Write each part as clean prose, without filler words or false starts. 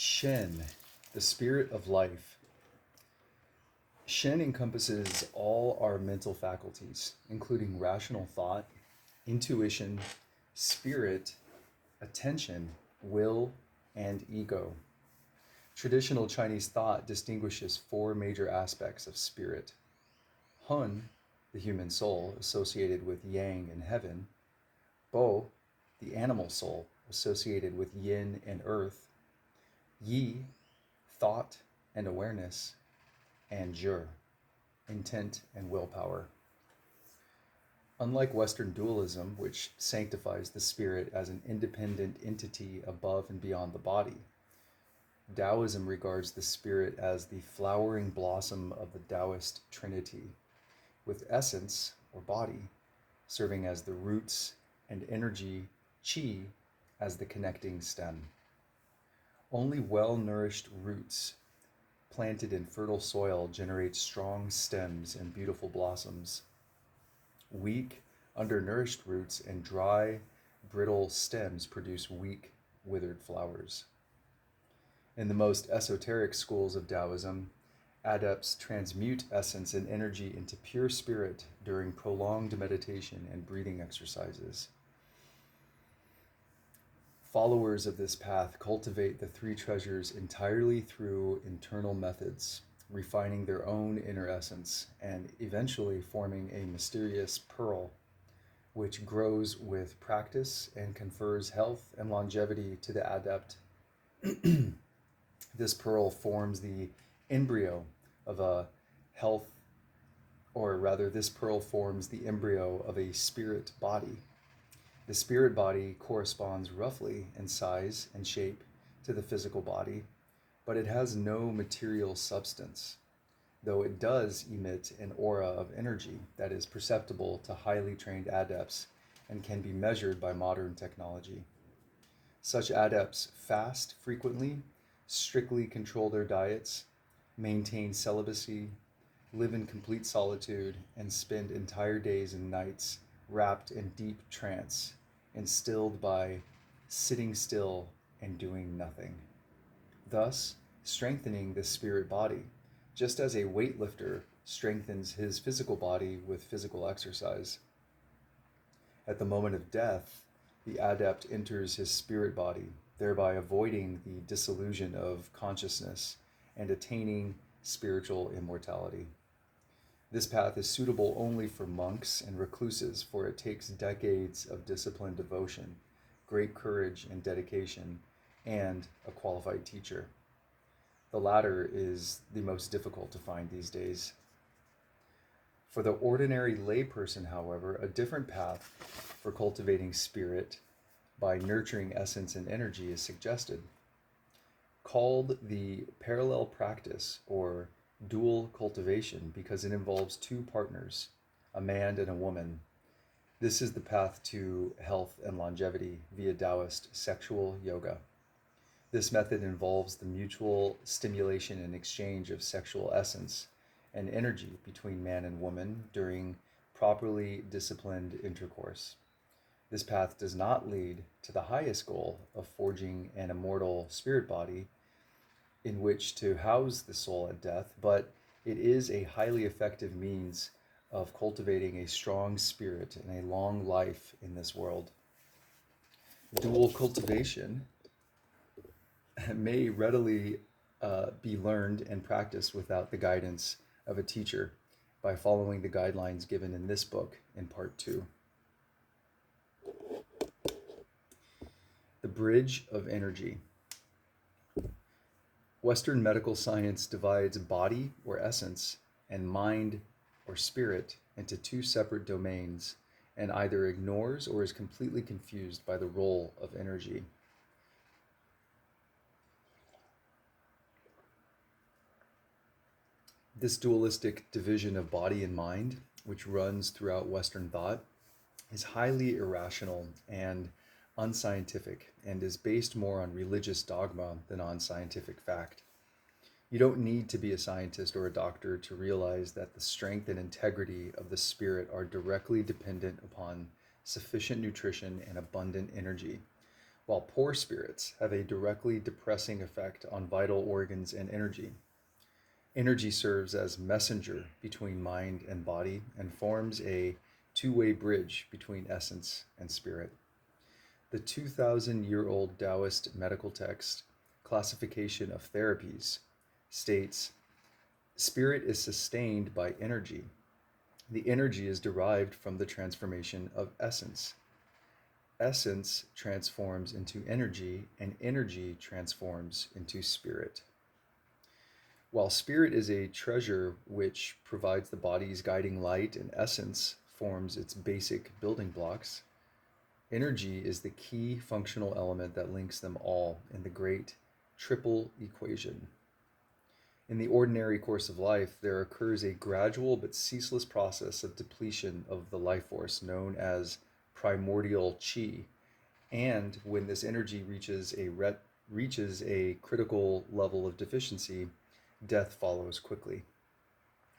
Shen, the spirit of life. Shen encompasses all our mental faculties, including rational thought, intuition, spirit, attention, will, and ego. Traditional Chinese thought distinguishes four major aspects of spirit: Hun, the human soul, associated with yang and heaven; Bo, the animal soul, associated with yin and earth; Yi, thought and awareness; and Zhi, intent and willpower. Unlike Western dualism, which sanctifies the spirit as an independent entity above and beyond the body, Taoism regards the spirit as the flowering blossom of the Taoist trinity, with essence, or body, serving as the roots and energy, qi, as the connecting stem. Only well-nourished roots planted in fertile soil generate strong stems and beautiful blossoms. Weak, undernourished roots and dry, brittle stems produce weak, withered flowers. In the most esoteric schools of Taoism, adepts transmute essence and energy into pure spirit during prolonged meditation and breathing exercises. Followers of this path cultivate the three treasures entirely through internal methods, refining their own inner essence and eventually forming a mysterious pearl, which grows with practice and confers health and longevity to the adept. This pearl forms the embryo of a health, or rather, this pearl forms the embryo of a spirit body. The spirit body corresponds roughly in size and shape to the physical body, but it has no material substance, though it does emit an aura of energy that is perceptible to highly trained adepts and can be measured by modern technology. Such adepts fast frequently, strictly control their diets, maintain celibacy, live in complete solitude, and spend entire days and nights wrapped in deep trance, instilled by sitting still and doing nothing, thus strengthening the spirit body, just as a weightlifter strengthens his physical body with physical exercise. At the moment of death, the adept enters his spirit body, thereby avoiding the dissolution of consciousness and attaining spiritual immortality. This path is suitable only for monks and recluses, for it takes decades of disciplined devotion, great courage and dedication, and a qualified teacher. The latter is the most difficult to find these days. For the ordinary layperson, however, a different path for cultivating spirit by nurturing essence and energy is suggested, called the parallel practice, or dual cultivation, because it involves two partners, a man and a woman. This is the path to health and longevity via Taoist sexual yoga. This method involves the mutual stimulation and exchange of sexual essence and energy between man and woman during properly disciplined intercourse. This path does not lead to the highest goal of forging an immortal spirit body in which to house the soul at death, but it is a highly effective means of cultivating a strong spirit and a long life in this world. Dual cultivation may readily be learned and practiced without the guidance of a teacher by following the guidelines given in this book in part 2. The bridge of energy. Western medical science divides body, or essence, and mind, or spirit, into two separate domains, and either ignores or is completely confused by the role of energy. This dualistic division of body and mind, which runs throughout Western thought, is highly irrational and unscientific, and is based more on religious dogma than on scientific fact. You don't need to be a scientist or a doctor to realize that the strength and integrity of the spirit are directly dependent upon sufficient nutrition and abundant energy, while poor spirits have a directly depressing effect on vital organs and energy. Energy serves as messenger between mind and body and forms a two-way bridge between essence and spirit. The 2,000-year-old Taoist medical text, Classification of Therapies, states, spirit is sustained by energy. The energy is derived from the transformation of essence. Essence transforms into energy, and energy transforms into spirit. While spirit is a treasure which provides the body's guiding light and essence forms its basic building blocks, energy is the key functional element that links them all in the great triple equation. In the ordinary course of life, there occurs a gradual but ceaseless process of depletion of the life force known as primordial qi, and when this energy reaches a critical level of deficiency, death follows quickly.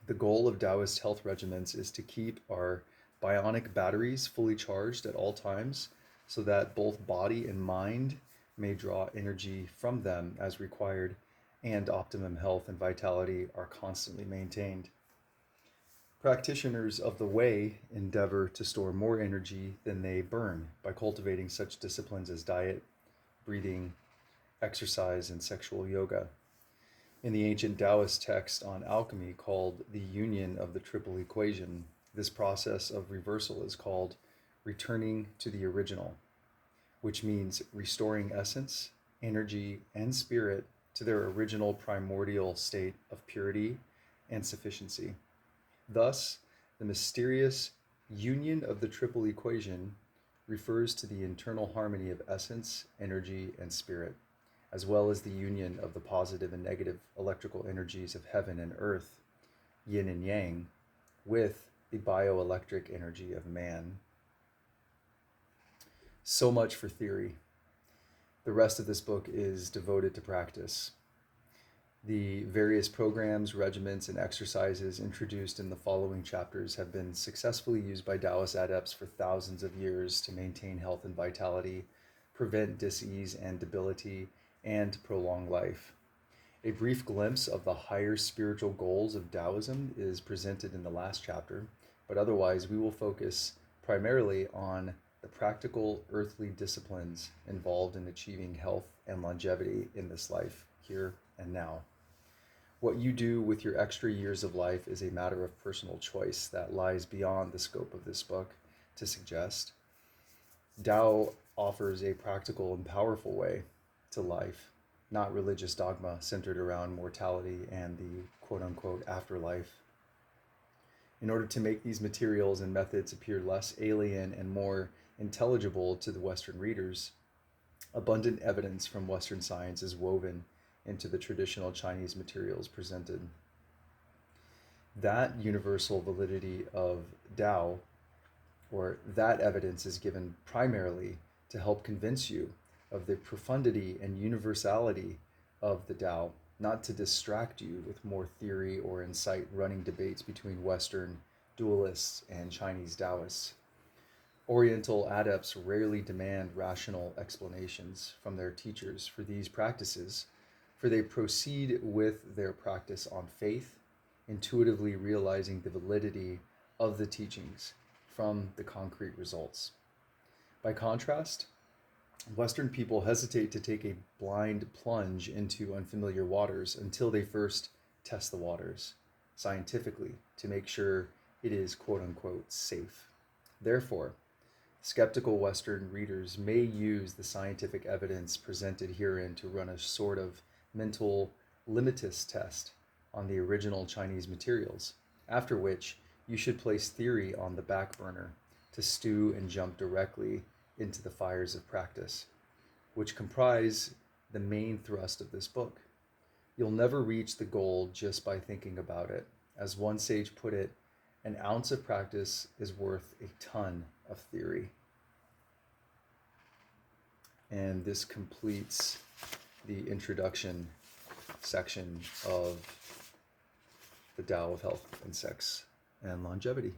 The goal of Taoist health regimens is to keep our bionic batteries fully charged at all times so that both body and mind may draw energy from them as required and optimum health and vitality are constantly maintained. Practitioners of the way endeavor to store more energy than they burn by cultivating such disciplines as diet, breathing, exercise, and sexual yoga. In the ancient Taoist text on alchemy called the Union of the Triple Equation, this process of reversal is called returning to the original, which means restoring essence, energy, and spirit to their original primordial state of purity and sufficiency. Thus, the mysterious union of the triple equation refers to the internal harmony of essence, energy, and spirit, as well as the union of the positive and negative electrical energies of heaven and earth, yin and yang, with the bioelectric energy of man. So much for theory. The rest of this book is devoted to practice. The various programs, regimens, and exercises introduced in the following chapters have been successfully used by Taoist adepts for thousands of years to maintain health and vitality, prevent disease and debility, and prolong life. A brief glimpse of the higher spiritual goals of Taoism is presented in the last chapter, but otherwise we will focus primarily on the practical earthly disciplines involved in achieving health and longevity in this life, here and now. What you do with your extra years of life is a matter of personal choice that lies beyond the scope of this book to suggest. Tao offers a practical and powerful way to life, not religious dogma centered around mortality and the quote-unquote afterlife. In order to make these materials and methods appear less alien and more intelligible to the Western readers, abundant evidence from Western science is woven into the traditional Chinese materials presented. That universal validity of Tao, or that evidence, is given primarily to help convince you of the profundity and universality of the Tao, not to distract you with more theory or incite running debates between Western dualists and Chinese Taoists. Oriental adepts rarely demand rational explanations from their teachers for these practices, for they proceed with their practice on faith, intuitively realizing the validity of the teachings from the concrete results. By contrast, Western people hesitate to take a blind plunge into unfamiliar waters until they first test the waters scientifically to make sure it is quote-unquote safe. Therefore, skeptical Western readers may use the scientific evidence presented herein to run a sort of mental limitus test on the original Chinese materials, after which you should place theory on the back burner to stew and jump directly into the fires of practice, which comprise the main thrust of this book. You'll never reach the goal just by thinking about it. As one sage put it, an ounce of practice is worth a ton of theory. And this completes the introduction section of the Tao of Health and Sex and Longevity.